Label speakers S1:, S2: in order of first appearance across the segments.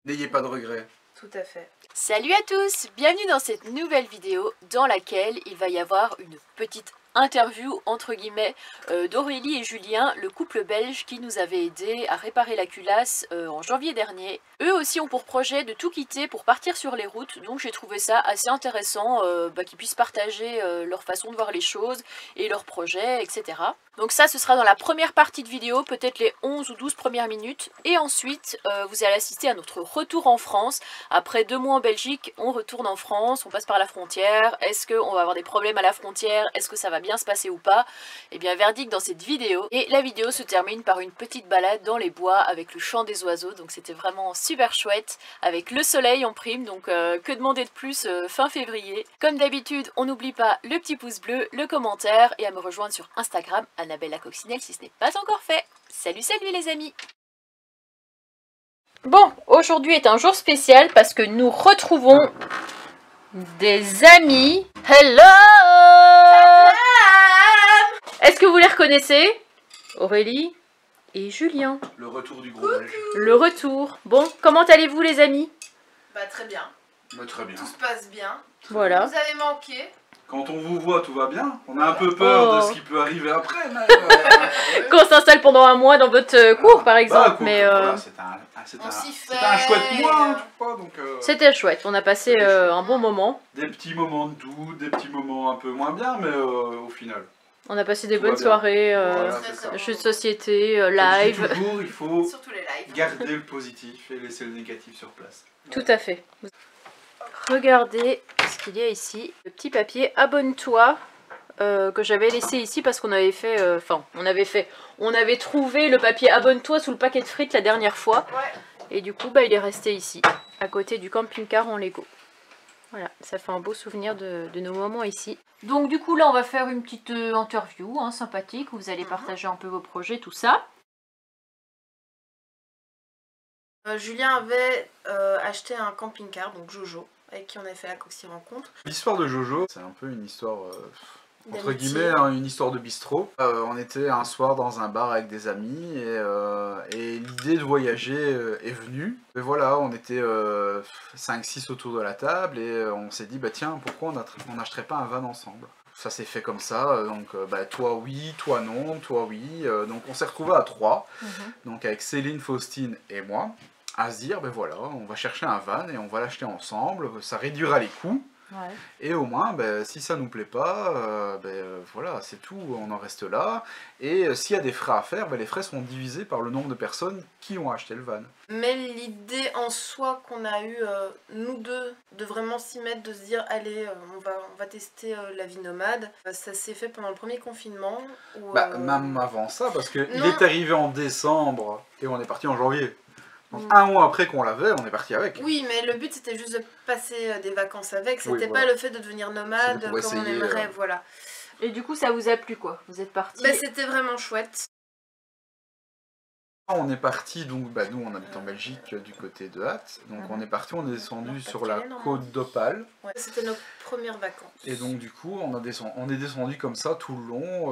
S1: N'ayez pas de regrets.
S2: Tout à fait.
S3: Salut à tous, bienvenue dans cette nouvelle vidéo dans laquelle il va y avoir une petite interview entre guillemets d'Aurélie et Julien, le couple belge qui nous avait aidé à réparer la culasse en janvier dernier. Eux aussi ont pour projet de tout quitter pour partir sur les routes, donc j'ai trouvé ça assez intéressant qu'ils puissent partager leur façon de voir les choses et leurs projets, etc. Donc ça ce sera dans la première partie de vidéo, peut-être les 11 ou 12 premières minutes, et ensuite vous allez assister à notre retour en France. Après 2 mois en Belgique, on retourne en France, on passe par la frontière. Est-ce qu'on va avoir des problèmes à la frontière? Est-ce que ça va bien se passer ou pas? Eh bien verdict dans cette vidéo. Et la vidéo se termine par une petite balade dans les bois avec le chant des oiseaux, donc c'était vraiment super chouette, avec le soleil en prime, donc que demander de plus fin février. Comme d'habitude, on n'oublie pas le petit pouce bleu, le commentaire et à me rejoindre sur Instagram, Annabelle la coccinelle, si ce n'est pas encore fait. Salut salut les amis! Bon, aujourd'hui est un jour spécial parce que nous retrouvons des amis. Hello! Est-ce que vous les reconnaissez? Aurélie et Julien.
S1: Le retour du gros belge.
S3: Le retour. Bon, comment allez-vous les amis?
S2: Bah très bien.
S1: Très bien.
S2: Tout se passe bien.
S3: Voilà.
S2: Vous avez manqué.
S1: Quand on vous voit, tout va bien. On a un peu peur de ce qui peut arriver après. Mais,
S3: Qu'on s'installe pendant un mois dans votre cours par exemple. Mais
S1: voilà, c'était un chouette mois, hein, tu vois. Donc,
S3: c'était chouette, on a passé un bon moment.
S1: des petits moments de doute, des petits moments un peu moins bien, mais au final.
S3: On a passé des
S1: Tout va
S3: bonnes
S1: bien.
S3: soirées,
S1: Voilà, c'est ça.
S3: jeux de société,
S1: Comme je dis
S3: live.
S1: toujours, il faut
S2: Surtout les lives.
S1: garder le positif et laisser le négatif sur place.
S3: Tout à fait. Regardez ce qu'il y a ici. Le petit papier abonne-toi que j'avais laissé ici parce qu'on avait fait... on avait trouvé le papier abonne-toi sous le paquet de frites la dernière fois.
S2: Ouais.
S3: Et du coup, bah, il est resté ici, à côté du camping-car en Lego. Voilà, ça fait un beau souvenir de nos moments ici. Donc du coup, là, on va faire une petite interview sympathique où vous allez partager un peu vos projets, tout ça.
S2: Julien avait acheté un camping-car, donc Jojo, avec qui on avait fait la Coxy rencontre.
S1: L'histoire de Jojo, c'est un peu une histoire... entre
S2: D'amitié.
S1: guillemets, hein, une histoire de bistrot. On était un soir dans un bar avec des amis et l'idée de voyager est venue. Et voilà, on était 5-6 autour de la table et on s'est dit, bah tiens, pourquoi on n'achèterait pas un van ensemble? Ça s'est fait comme ça, donc bah, toi oui, toi non, toi oui. Donc on s'est retrouvés à 3, donc avec Céline, Faustine et moi, à se dire, ben voilà, on va chercher un van et on va l'acheter ensemble, ça réduira les coûts.
S3: Ouais.
S1: Et au moins, ben, si ça nous plaît pas, voilà, c'est tout, on en reste là. Et s'il y a des frais à faire, ben, les frais seront divisés par le nombre de personnes qui ont acheté le van.
S2: Mais l'idée en soi qu'on a eue, nous deux, de vraiment s'y mettre, de se dire allez, on va tester la vie nomade, ça s'est fait pendant le premier confinement. Où,
S1: Même avant ça, parce qu'il
S2: Non.
S1: est arrivé en décembre et on est parti en janvier. Donc un mois après qu'on l'avait, on est parti avec.
S2: Oui, mais le but c'était juste de passer des vacances avec, c'était
S1: Oui,
S2: pas
S1: voilà.
S2: le fait de devenir nomade
S1: C'était
S2: comme
S1: pour
S2: on
S1: essayer,
S2: aimerait, voilà.
S3: Et du coup, ça vous a plu quoi? Vous êtes partis?
S2: Bah, c'était vraiment chouette.
S1: On est parti, donc bah, nous on habite en Belgique du côté de Hatt, donc on est parti, on est descendu sur la côte d'Opale.
S2: Ouais, c'était nos premières vacances.
S1: Et donc du coup on est descendu comme ça tout le long,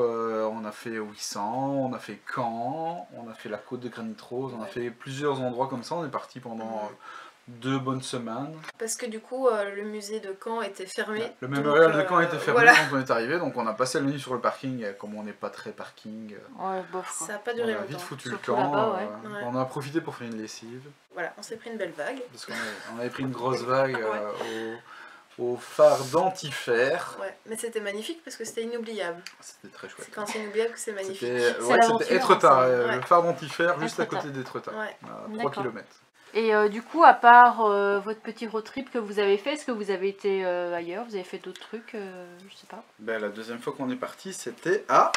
S1: on a fait Ouessant, on a fait Caen, on a fait la côte de Granit Rose, on a fait plusieurs endroits comme ça, on est parti pendant 2 bonnes semaines.
S2: Parce que du coup le musée de Caen était fermé.
S1: Le mémorial de Caen était fermé
S2: voilà.
S1: quand on est arrivé, donc on a passé la nuit sur le parking, comme on n'est pas très parking.
S3: Ouais, bof quoi.
S2: Ça n'a pas
S1: On
S2: duré
S1: a
S2: longtemps.
S1: vite foutu
S3: Surtout
S1: le camp,
S3: là-bas, ouais.
S1: on a profité pour faire une lessive,
S2: Voilà, on s'est pris une belle vague.
S1: parce qu'on avait pris une grosse vague au phare d'Antifer.
S2: Ouais, mais c'était magnifique parce que c'était inoubliable.
S1: C'était très chouette.
S2: C'est quand c'est inoubliable que c'est magnifique.
S1: C'était
S3: l'aventure,
S1: Etretat,
S2: ouais.
S1: le phare d'Antifer, juste à
S3: Etretat.
S1: côté d'Etretat,
S2: Ouais.
S1: à 3 km.
S3: Et du coup, à part votre petit road trip que vous avez fait, est-ce que vous avez été ailleurs? Vous avez fait d'autres trucs? Je sais pas.
S1: Ben, la deuxième fois qu'on est parti, c'était à...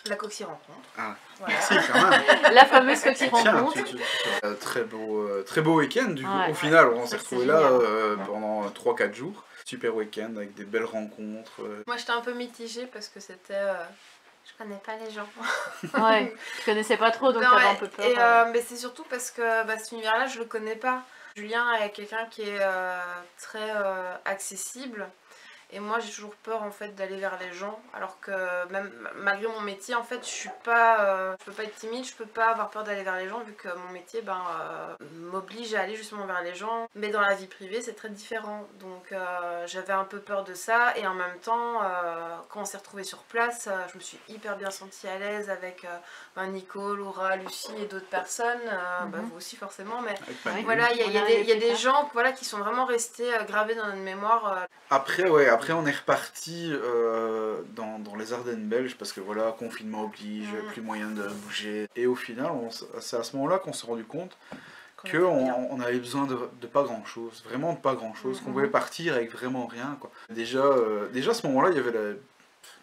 S2: La Coxy rencontre.
S1: Ah,
S2: Voilà.
S1: merci quand même.
S3: La fameuse Coxy
S1: Tiens,
S3: rencontre.
S1: très beau week-end du coup.
S3: Ouais.
S1: Au final, on
S3: Ça,
S1: s'est
S3: c'est
S1: retrouvés là
S3: génial.
S1: pendant 3-4 jours. Super week-end avec des belles rencontres.
S2: Moi j'étais un peu mitigée parce que c'était... Je connais pas les gens.
S3: Ouais, je connaissais pas trop donc
S2: Non,
S3: t'avais
S2: ouais.
S3: un peu peur.
S2: Et, mais c'est surtout parce que cet univers-là, je le connais pas. Julien est quelqu'un qui est très accessible. Et moi j'ai toujours peur en fait d'aller vers les gens, alors que même malgré mon métier en fait je peux pas être timide, je peux pas avoir peur d'aller vers les gens vu que mon métier m'oblige à aller justement vers les gens. Mais dans la vie privée c'est très différent, donc j'avais un peu peur de ça et en même temps quand on s'est retrouvés sur place, je me suis hyper bien sentie à l'aise avec Nico, Laura, Lucie et d'autres personnes, vous aussi forcément, mais voilà, il y a des gens voilà, qui sont vraiment restés gravés dans notre mémoire.
S1: Après on est reparti dans les Ardennes belges parce que voilà, confinement oblige, plus moyen de bouger. Et au final, c'est à ce moment-là qu'on s'est rendu compte qu'on avait besoin de pas grand chose, vraiment de pas grand chose, qu'on pouvait partir avec vraiment rien, quoi. Déjà à ce moment-là, il y avait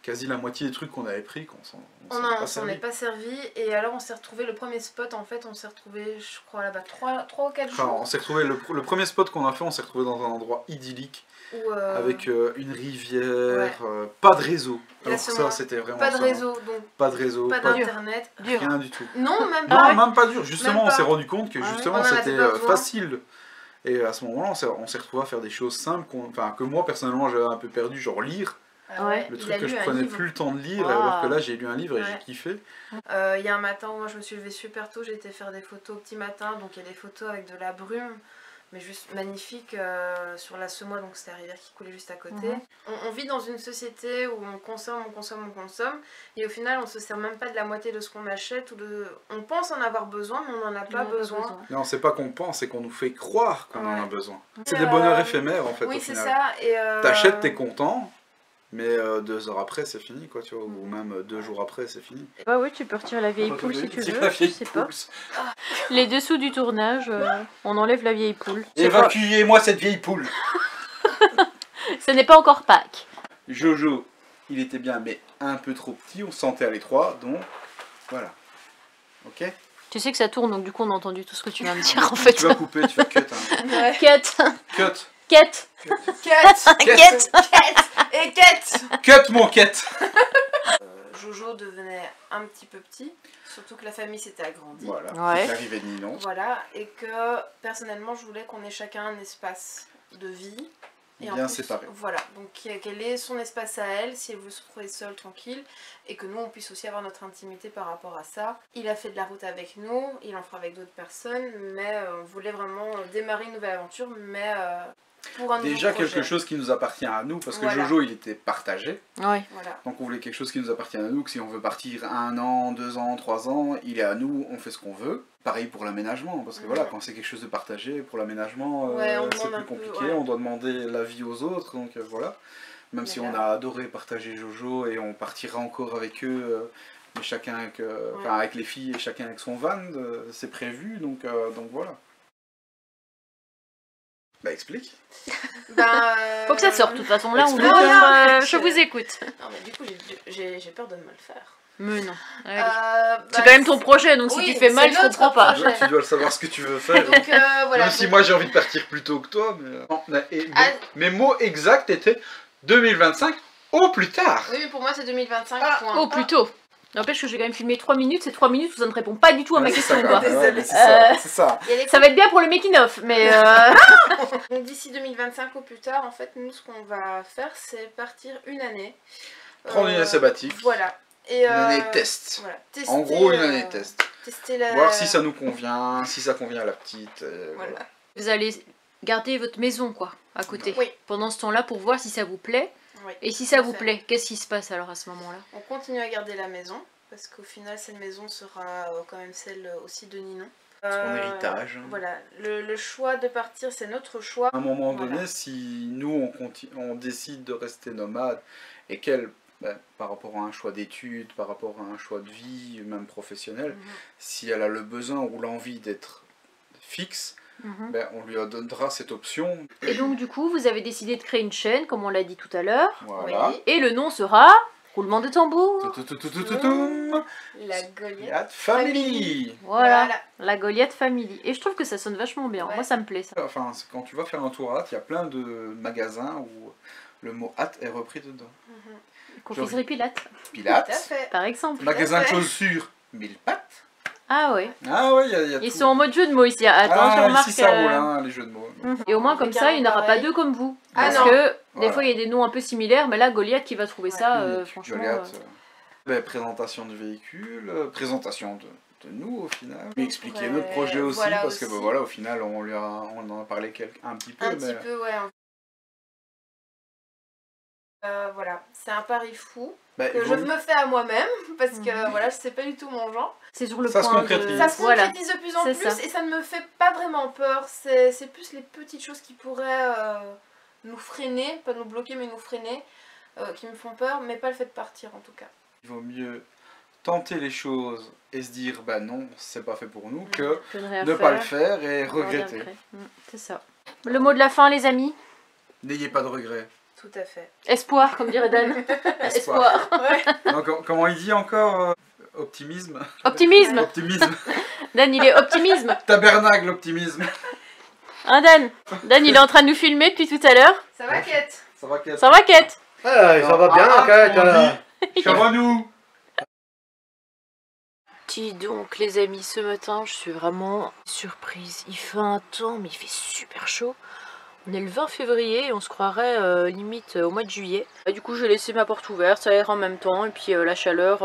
S1: quasi la moitié des trucs qu'on avait pris,
S2: on s'en est pas servi, et alors on s'est retrouvé le premier spot, en fait, on s'est retrouvé, je crois, là-bas 3 ou 4 jours.
S1: On s'est retrouvé, le premier spot qu'on a fait, on s'est retrouvé dans un endroit idyllique, avec une rivière, pas de réseau. Alors ça, c'était vraiment
S2: pas de réseau, donc
S1: pas de réseau,
S2: pas d'internet,
S1: rien du tout.
S2: Non, même
S1: Non,
S2: pas.
S1: même pas dur. Justement, on s'est rendu compte que justement c'était
S2: besoin.
S1: facile. Et à ce moment-là, on s'est retrouvé à faire des choses simples, que moi personnellement j'avais un peu perdu, genre lire. Le truc que je prenais plus le temps de lire, alors que là j'ai lu un livre et j'ai kiffé.
S2: Il y a un matin où moi je me suis levée super tôt, j'ai été faire des photos au petit matin, donc il y a des photos avec de la brume, mais juste magnifique sur la Semois, donc c'est la rivière qui coulait juste à côté. On vit dans une société où on consomme, et au final on se sert même pas de la moitié de ce qu'on achète, on pense en avoir besoin, mais on n'en a pas besoin.
S1: Non, c'est pas qu'on pense, c'est qu'on nous fait croire qu'on en a besoin. C'est des bonheurs éphémères en fait.
S2: Oui,
S1: au
S2: c'est
S1: final.
S2: ça.
S1: T'achètes, t'es content. Mais 2 heures après c'est fini quoi, tu vois, ou même 2 jours après c'est fini.
S3: Bah oui, tu peux retirer la vieille poule si tu veux, je sais pas. Les dessous du tournage, on enlève la vieille poule.
S1: Évacuez-moi cette vieille poule.
S3: Ce n'est pas encore Pâques.
S1: Jojo, il était bien mais un peu trop petit, on se sentait à l'étroit, donc voilà. Ok.
S3: Tu sais que ça tourne, donc du coup on a entendu tout ce que tu viens de dire en fait.
S1: Tu vas couper, tu vas cut. Hein.
S3: Cut.
S1: Cut mon quête.
S2: Jojo devenait un petit peu petit, surtout que la famille s'était agrandie.
S1: Voilà, l'arrivée de Ninon.
S2: Voilà, et que personnellement je voulais qu'on ait chacun un espace de vie. Et
S1: bien
S2: en plus,
S1: séparé.
S2: Voilà, donc quel est son espace à elle, si elle veut se retrouver seule, tranquille, et que nous on puisse aussi avoir notre intimité par rapport à ça. Il a fait de la route avec nous, il en fera avec d'autres personnes, mais on voulait vraiment démarrer une nouvelle aventure, mais pour un
S1: déjà
S2: nouveau projet.
S1: quelque chose qui nous appartient à nous, parce que Jojo il était partagé.
S3: Oui.
S2: Voilà.
S1: Donc on voulait quelque chose qui nous appartient à nous, que si on veut partir 1 an, 2 ans, 3 ans, il est à nous, on fait ce qu'on veut. Pareil pour l'aménagement, parce que voilà, quand c'est quelque chose de partagé, pour l'aménagement, c'est plus compliqué, on doit demander l'avis aux autres, donc voilà. Même si on a adoré partager Jojo et on partira encore avec eux, mais chacun avec les filles et chacun avec son van, c'est prévu, donc voilà. Bah explique.
S3: Faut que ça sorte, de toute façon, là on veut, je vous écoute.
S2: Non mais du coup j'ai peur de me le faire.
S3: Mais non. C'est quand même ton projet, donc si tu fais mal, je comprends pas.
S1: Tu dois le savoir ce que tu veux faire.
S2: Donc, voilà,
S1: même si moi j'ai envie de partir plus tôt que toi, mais mes mots exacts étaient 2025 au plus tard.
S2: Oui, mais pour moi c'est 2025.
S3: Au plus tôt. N'empêche que j'ai quand même filmé 3 minutes, ces 3 minutes où ça ne répond pas du tout à ma question.
S2: Désolée,
S1: c'est ça.
S3: Ça va être bien pour le making of, mais
S2: donc d'ici 2025 au plus tard, en fait, nous ce qu'on va faire, c'est partir une année.
S1: Prendre une année sabbatique.
S2: Voilà. Et
S1: une année test.
S2: Voilà, tester,
S1: en gros, une année test.
S2: Tester
S1: voir si ça nous convient, si ça convient à la petite.
S2: Voilà.
S3: Vous allez garder votre maison, quoi, à côté.
S2: Oui.
S3: Pendant ce temps-là, pour voir si ça vous plaît.
S2: Oui,
S3: et si ça vous plaît, qu'est-ce qui se passe alors à ce moment-là?
S2: On continue à garder la maison, parce qu'au final, cette maison sera quand même celle aussi de Ninon.
S1: Son héritage.
S2: Voilà, le choix de partir, c'est notre choix.
S1: À un moment donné, si nous, on décide de rester nomade, et qu'elle, par rapport à un choix d'études, par rapport à un choix de vie, même professionnel, si elle a le besoin ou l'envie d'être fixe, on lui donnera cette option.
S3: Et donc du coup, vous avez décidé de créer une chaîne, comme on l'a dit tout à l'heure.
S1: Voilà.
S3: Oui. Et le nom sera... Roulement de tambour.
S2: La Goliath
S1: Family.
S3: Voilà, la Goliath Family. Et je trouve que ça sonne vachement bien. Moi, ça me plaît, ça.
S1: Enfin, quand tu vas faire un tour à Hâte, il y a plein de magasins où le mot Hâte est repris dedans.
S3: Confiserie Pilate.
S1: Pilate.
S3: Par exemple.
S1: Magasin de chaussures, 1000 pattes.
S3: Ah ouais.
S1: Ah ouais, il y a
S3: Ils
S1: tout.
S3: sont en mode jeu de mots ici. Attends, je remarque.
S1: Ici ça roule, hein, les jeux de mots.
S3: Et au moins comme ça, il n'y en aura pas deux comme vous.
S2: Ah
S3: Parce
S2: non.
S3: que des
S1: Voilà.
S3: fois il y a des noms un peu similaires, mais là Goliath qui va trouver ça,
S1: Unique.
S3: franchement.
S1: Goliath, présentation du véhicule, présentation de nous au final. Lui expliquer notre projet aussi,
S2: voilà
S1: parce que
S2: aussi.
S1: bah, voilà, au final on en a parlé un petit peu.
S2: Un petit peu, ouais. Voilà, c'est un pari fou
S1: Bah,
S2: que je me fais à moi-même parce que voilà, je sais pas du tout mon genre.
S3: C'est sur le
S1: Ça se
S3: point
S1: concrétise.
S2: Ça se
S3: Voilà.
S2: concrétise de plus en
S3: C'est
S2: plus
S3: ça.
S2: et ça ne me fait pas vraiment peur. C'est plus les petites choses qui pourraient nous freiner, pas nous bloquer mais nous freiner, qui me font peur, mais pas le fait de partir en tout cas.
S1: Il vaut mieux tenter les choses et se dire bah non, c'est pas fait pour nous, que
S3: Je ne rien
S1: ne
S3: faire,
S1: pas le faire et
S3: avoir des
S1: regretter.
S3: regrets. C'est ça. Le mot de la fin, les amis.
S1: N'ayez pas de regrets.
S2: Tout à fait.
S3: Espoir, comme dirait Dan. Espoir.
S2: Ouais.
S1: Donc, comment il dit encore optimisme.
S3: Optimisme.
S1: Optimisme.
S3: Dan, il est optimisme.
S1: Tabernacle, optimisme.
S3: Hein, Dan? Dan, il est en train de nous filmer depuis tout à l'heure.
S2: Ça va, Kate?
S1: Ça va, Kate?
S3: Ça va, Kate?
S4: Ah, ça va bien, Kate.
S1: Chavons-nous.
S3: Dis donc, les amis, ce matin, je suis vraiment surprise. Il fait un temps, mais il fait super chaud. On est le 20 février et on se croirait limite au mois de juillet. Et du coup, j'ai laissé ma porte ouverte, ça aère en même temps, et puis la chaleur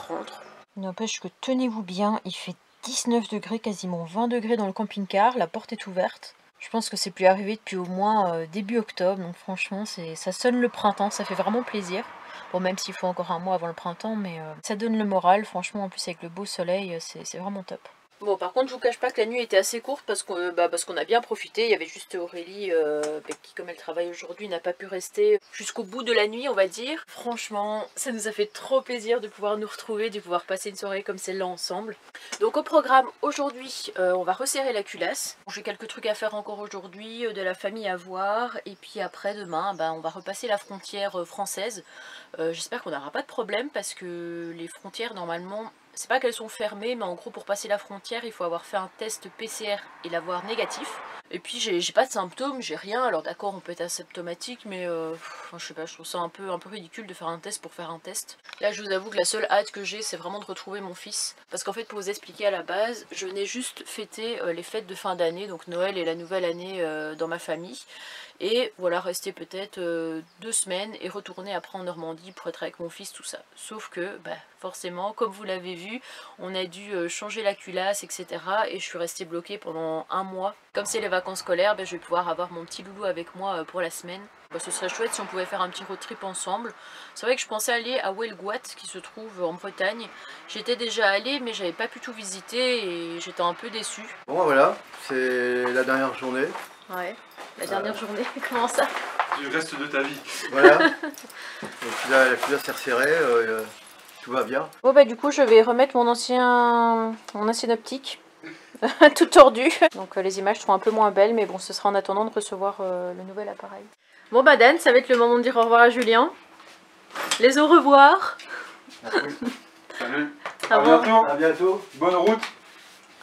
S3: rentre. N'empêche que tenez-vous bien, il fait 19 degrés, quasiment 20 degrés dans le camping-car, la porte est ouverte. Je pense que c'est plus arrivé depuis au moins début octobre, donc franchement, ça sonne le printemps, ça fait vraiment plaisir. Bon, même s'il faut encore un mois avant le printemps, mais ça donne le moral, franchement, en plus avec le beau soleil, c'est vraiment top. Bon, par contre, je vous cache pas que la nuit était assez courte parce qu'on a bien profité. Il y avait juste Aurélie qui, comme elle travaille aujourd'hui, n'a pas pu rester jusqu'au bout de la nuit, on va dire. Franchement, ça nous a fait trop plaisir de pouvoir nous retrouver, de pouvoir passer une soirée comme celle-là ensemble. Donc au programme, aujourd'hui, on va resserrer la culasse. J'ai quelques trucs à faire encore aujourd'hui, de la famille à voir. Et puis après, demain, on va repasser la frontière française. J'espère qu'on n'aura pas de problème parce que les frontières, normalement... C'est pas qu'elles sont fermées, mais en gros pour passer la frontière, il faut avoir fait un test PCR et l'avoir négatif. Et puis j'ai pas de symptômes, j'ai rien, alors d'accord on peut être asymptomatique, mais je sais pas, je trouve ça un peu ridicule de faire un test pour faire un test. Là je vous avoue que la seule hâte que j'ai c'est vraiment de retrouver mon fils. Parce qu'en fait pour vous expliquer à la base, je venais juste fêter les fêtes de fin d'année, donc Noël et la nouvelle année dans ma famille. Et voilà, rester peut-être 2 semaines et retourner après en Normandie pour être avec mon fils, tout ça. Sauf que, forcément, comme vous l'avez vu, on a dû changer la culasse, etc. Et je suis restée bloquée pendant 1 mois. Comme c'est les vacances scolaires, je vais pouvoir avoir mon petit loulou avec moi pour la semaine. Ce serait chouette si on pouvait faire un petit road trip ensemble. C'est vrai que je pensais aller à Welgoat, qui se trouve en Bretagne. J'étais déjà allée, mais j'avais pas pu tout visiter et j'étais un peu déçue.
S4: Bon, voilà, c'est la dernière journée.
S3: Ouais, la dernière journée, comment ça?
S1: Du reste de ta vie.
S4: Voilà. Et puis là, la culasse est resserrée, tout va bien.
S3: Bon du coup je vais remettre mon ancien optique tout tordu. Donc les images seront un peu moins belles, mais bon ce sera en attendant de recevoir le nouvel appareil. Bon Dan, ça va être le moment de dire au revoir à Julien. Les au revoir.
S1: Salut.
S3: À
S1: bientôt.
S4: À bientôt.
S1: Bonne route.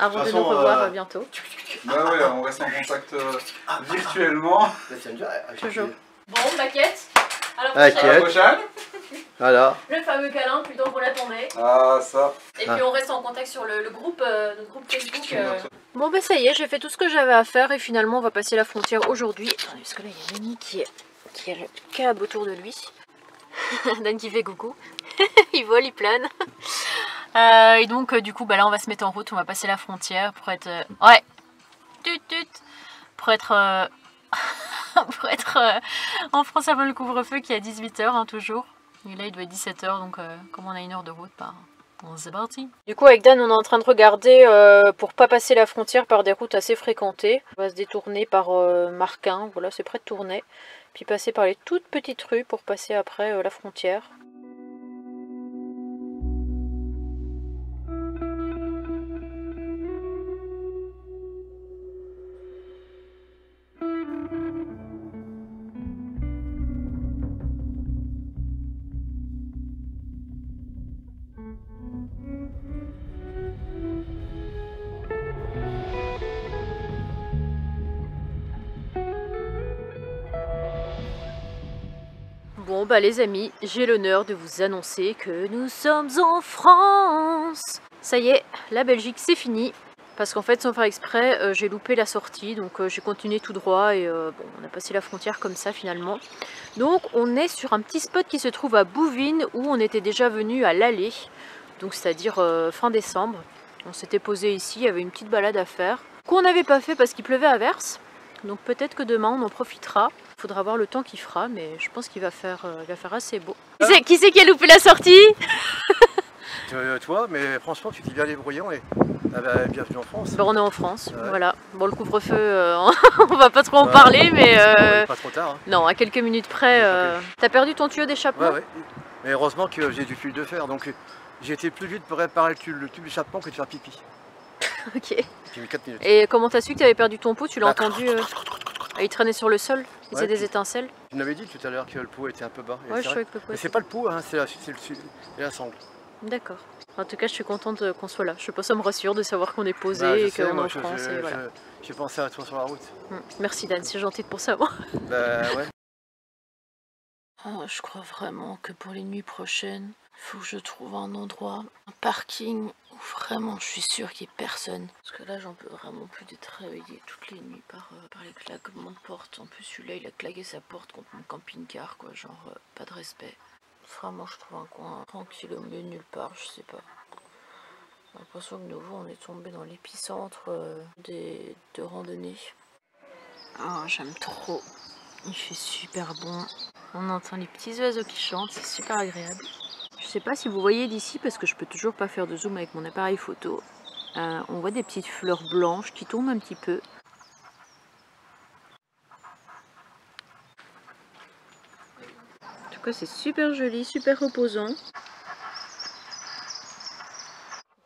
S3: Avant de
S4: toute
S3: nous
S4: façon,
S3: revoir, à bientôt.
S1: Bah ouais, on reste en contact virtuellement.
S3: Toujours. Bon, maquette. À la
S4: À
S3: prochaine.
S4: la
S1: prochaine.
S4: Voilà.
S3: Le fameux câlin, plus tôt qu'on l'attendait.
S1: Ah, ça.
S3: Et puis on reste en contact sur le groupe, notre groupe Facebook. Bon ça y est, j'ai fait tout ce que j'avais à faire et finalement on va passer la frontière aujourd'hui. Attendez, parce que là il y a Mimi qui a le câble autour de lui. Dan qui fait coucou. Il vole, il plane. Et donc du coup là on va se mettre en route, on va passer la frontière pour être... ouais. Pour être... pour être en France avant le couvre-feu qui est à 18 h toujours. Et là il doit être 17 h, donc comme on a 1 heure de route, bon, c'est parti. Du coup avec Dan on est en train de regarder pour pas passer la frontière par des routes assez fréquentées. On va se détourner par Marquin, voilà c'est près de Tournai. Puis passer par les toutes petites rues pour passer après la frontière. Bon les amis, j'ai l'honneur de vous annoncer que nous sommes en France. Ça y est, la Belgique c'est fini. Parce qu'en fait, sans faire exprès, j'ai loupé la sortie. Donc j'ai continué tout droit et bon, on a passé la frontière comme ça finalement. Donc on est sur un petit spot qui se trouve à Bouvines où on était déjà venu à l'aller. Donc c'est-à-dire fin décembre. On s'était posé ici, il y avait une petite balade à faire. Qu'on n'avait pas fait parce qu'il pleuvait à verse. Donc peut-être que demain on en profitera. Il faudra voir le temps qu'il fera, mais je pense qu'il va faire assez beau. Qui c'est qui a loupé la sortie?
S4: Toi, mais franchement, tu t'es bien débrouillé. Bienvenue en France.
S3: Ben, on est en France,
S4: Ouais.
S3: voilà. Bon, le couvre-feu, on va pas trop en parler, mais
S4: Pas trop tard. Hein.
S3: non, à quelques minutes près. T'as perdu ton tuyau d'échappement?
S4: Ouais. Mais heureusement que j'ai du fil de fer, donc j'ai été plus vite pour réparer le tube d'échappement que de faire pipi.
S3: Ok.
S4: J'ai mis 4 minutes.
S3: Et comment t'as su que t'avais perdu ton pot? Tu l'as
S4: Bah,
S3: entendu il traînait sur le sol? Il faisait
S4: Ouais,
S3: des
S4: puis-
S3: étincelles?
S4: Tu m'avais dit tout à l'heure que le pot était un peu bas. Et
S3: Ouais,
S4: c'est
S3: je
S4: vrai.
S3: trouvais que le pot
S4: Mais
S3: était-
S4: c'est pas le pot, hein, c'est la sangle.
S3: D'accord. En tout cas, je suis contente qu'on soit là. Je sais pas, ça me rassure de savoir qu'on est posé
S4: Bah, je
S3: et
S4: sais,
S3: qu'on est
S4: moi,
S3: en France. Et voilà.
S4: j'ai pensé à toi sur la route.
S3: Merci Dan, c'est gentil pour savoir.
S4: Bah ouais.
S3: Oh, je crois vraiment que pour les nuits prochaines, il faut que je trouve un endroit, un parking où vraiment je suis sûre qu'il n'y ait personne. Parce que là, j'en peux vraiment plus d'être réveillée toutes les nuits par les claquements de porte. En plus, celui-là, il a claqué sa porte contre mon camping-car, quoi. Genre, pas de respect. Vraiment, je trouve un coin tranquille au milieu de nulle part, je sais pas. J'ai l'impression que de nouveau, on est tombé dans l'épicentre de randonnée. Oh, j'aime trop. Il fait super bon. On entend les petits oiseaux qui chantent, c'est super agréable. Je sais pas si vous voyez d'ici parce que je peux toujours pas faire de zoom avec mon appareil photo. On voit des petites fleurs blanches qui tombent un petit peu. En tout cas, c'est super joli, super reposant.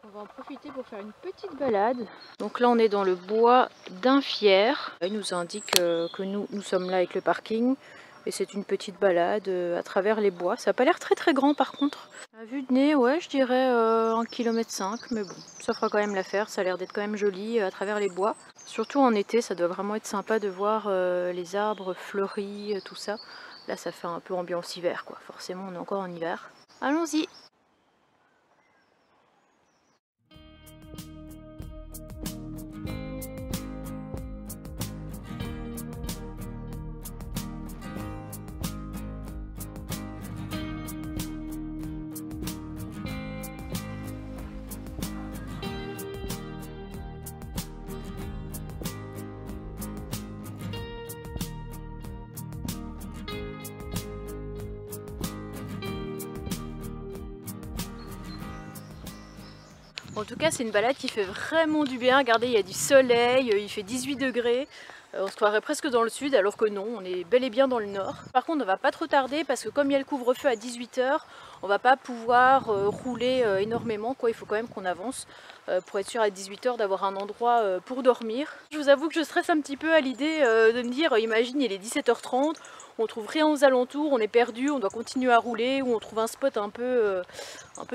S3: On va en profiter pour faire une petite balade. Donc là, on est dans le bois d'Infière. Il nous indique que nous sommes là avec le parking. Et c'est une petite balade à travers les bois. Ça n'a pas l'air très très grand par contre. À vue de nez, ouais, je dirais 1,5 km. Mais bon, ça fera quand même l'affaire. Ça a l'air d'être quand même joli à travers les bois. Surtout en été, ça doit vraiment être sympa de voir les arbres fleuris, tout ça. Là, ça fait un peu ambiance hiver, quoi. Forcément, on est encore en hiver. Allons-y! En tout cas, c'est une balade qui fait vraiment du bien. Regardez, il y a du soleil, il fait 18 degrés. On se croirait presque dans le sud, alors que non, on est bel et bien dans le nord. Par contre, on va pas trop tarder parce que comme il y a le couvre-feu à 18 h, on va pas pouvoir rouler énormément, quoi. Il faut quand même qu'on avance pour être sûr à 18 h d'avoir un endroit pour dormir. Je vous avoue que je stresse un petit peu à l'idée de me dire, imagine, il est 17 h 30, on trouve rien aux alentours, on est perdu, on doit continuer à rouler ou on trouve un spot un peu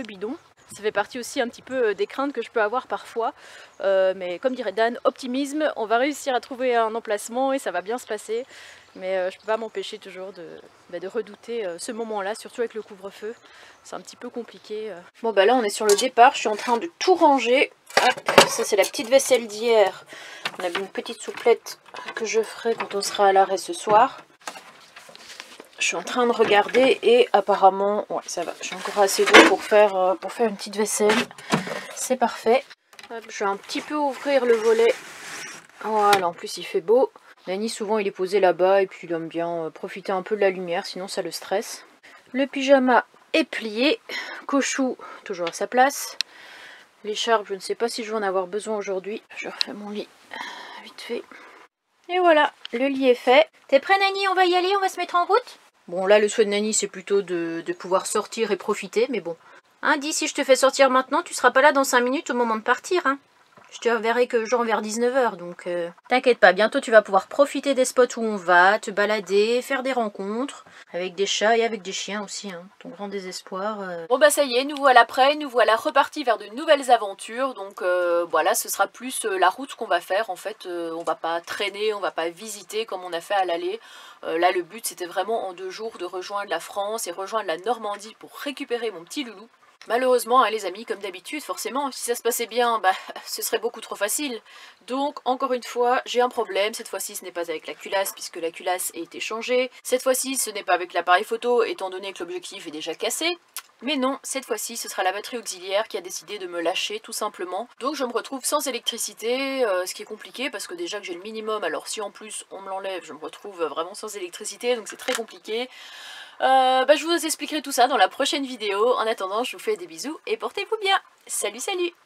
S3: bidon. Ça fait partie aussi un petit peu des craintes que je peux avoir parfois. Mais comme dirait Dan, optimisme, on va réussir à trouver un emplacement et ça va bien se passer. Mais je ne peux pas m'empêcher toujours de redouter ce moment-là, surtout avec le couvre-feu. C'est un petit peu compliqué. Bon bah là on est sur le départ, je suis en train de tout ranger. Hop, ça c'est la petite vaisselle d'hier. On avait une petite souplette que je ferai quand on sera à l'arrêt ce soir. Je suis en train de regarder et apparemment, ouais ça va, j'ai encore assez d'eau pour faire une petite vaisselle. C'est parfait. Hop, je vais un petit peu ouvrir le volet. Voilà, en plus il fait beau. Nani souvent il est posé là-bas et puis il aime bien profiter un peu de la lumière, sinon ça le stresse. Le pyjama est plié. Cochou toujours à sa place. L'écharpe, je ne sais pas si je vais en avoir besoin aujourd'hui. Je refais mon lit vite fait. Et voilà, le lit est fait. T'es prêt Nani? On va y aller, on va se mettre en route? Bon là le souhait de Nani c'est plutôt de pouvoir sortir et profiter, mais bon. Hein, dis, si je te fais sortir maintenant, tu seras pas là dans 5 minutes au moment de partir, hein. Je te reverrai que genre vers 19 h, donc t'inquiète pas, bientôt tu vas pouvoir profiter des spots où on va, te balader, faire des rencontres, avec des chats et avec des chiens aussi, hein. Ton grand désespoir. Bon bah ça y est, nous voilà prêts, nous voilà repartis vers de nouvelles aventures, donc voilà, ce sera plus la route qu'on va faire, en fait, on va pas traîner, on va pas visiter comme on a fait à l'aller. Là le but c'était vraiment en 2 jours de rejoindre la France et rejoindre la Normandie pour récupérer mon petit loulou. Malheureusement, hein, les amis, comme d'habitude, forcément, si ça se passait bien, bah, ce serait beaucoup trop facile. Donc, encore une fois, j'ai un problème. Cette fois-ci, ce n'est pas avec la culasse, puisque la culasse a été changée. Cette fois-ci, ce n'est pas avec l'appareil photo, étant donné que l'objectif est déjà cassé. Mais non, cette fois-ci, ce sera la batterie auxiliaire qui a décidé de me lâcher, tout simplement. Donc je me retrouve sans électricité, ce qui est compliqué, parce que déjà que j'ai le minimum, alors si en plus on me l'enlève, je me retrouve vraiment sans électricité, donc c'est très compliqué. Je vous expliquerai tout ça dans la prochaine vidéo. En attendant, je vous fais des bisous et portez-vous bien. Salut, salut!